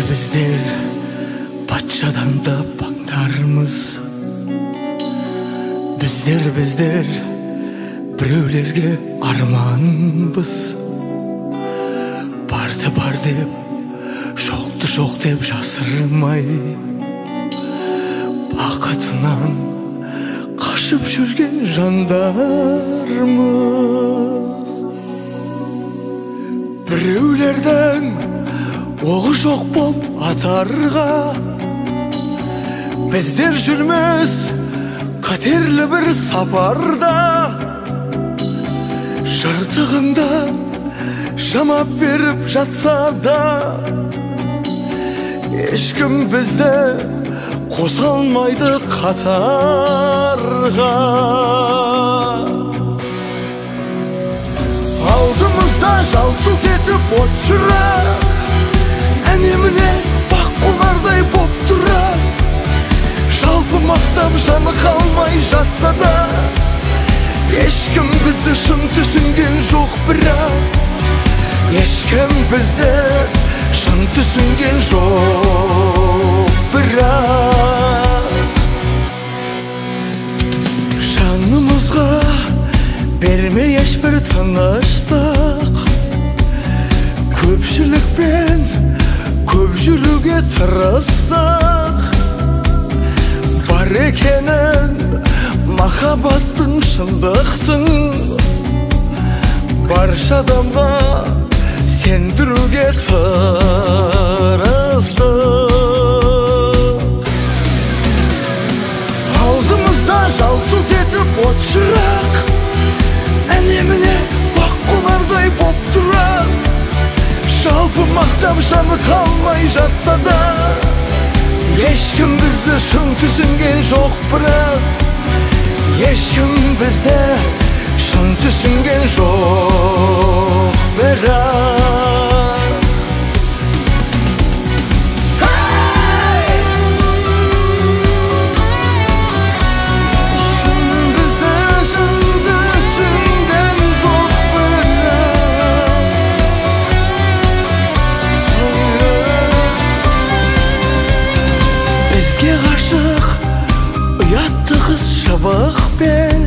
Bizler patşadan da pangdarmız. Bizler birövlerge armanbız. Bar dep, şok dep jasırmay, bakatından kaşıp жүрген jandarmız. Birövlerden oğu жоқ boп atarga, bizler жүрміз қатерлі бір сапарда. Жыртығында жамап беріп жатса да, ешкім бізді қоса алмайды қатарға. Алдымызда жалт-жұлт етіп от шырақ, әне-міне бақ қонардай боп тұрады. Жалпы мақтап жаны қалмай жатса да, ешкім бізді шын түсінген жоқ бірақ. Ешкім бізді шын түсінген жоқ бірақ. Жанымызға бермей ешбір тыныштық, көпшілікпен көп жүруге тырыстық. Бар екенін махаббаттың, шындықтың, барша адамға сендіруге тырыстық. Алдымызда жалт-жұлт етіп от шырақ, әне-міне бақ қонардай боп тұрады. Жалпы мақтап жаны қалмай жатса да, ешкім бізді шын түсінген жоқ бірақ. Ешкім бізді шын түсінген жоқ бірақ. Ешкім бізді шын түсінген жоқ бірақ. Бізге ғашық ұятты қыз шыбық бел,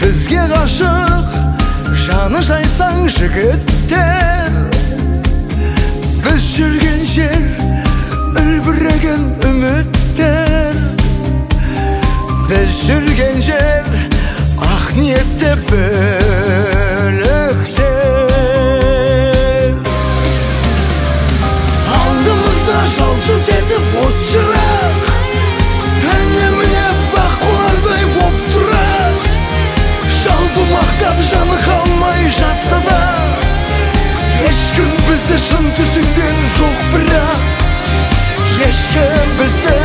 бізге ғашық жаны жайсаң жігіттер. Біз жүрген жер үлбіреген үміттер, біз жүрген жер ақ ниетте бөліктер. Алдымызда жалт-жұлт етіп от шырақ, әне-міне бақ қонардай боп тұрады. Жалпы мақтап жаны қалмай жатса да, ешкім бізді шын түсінген жоқ бірақ. Ешкім бізді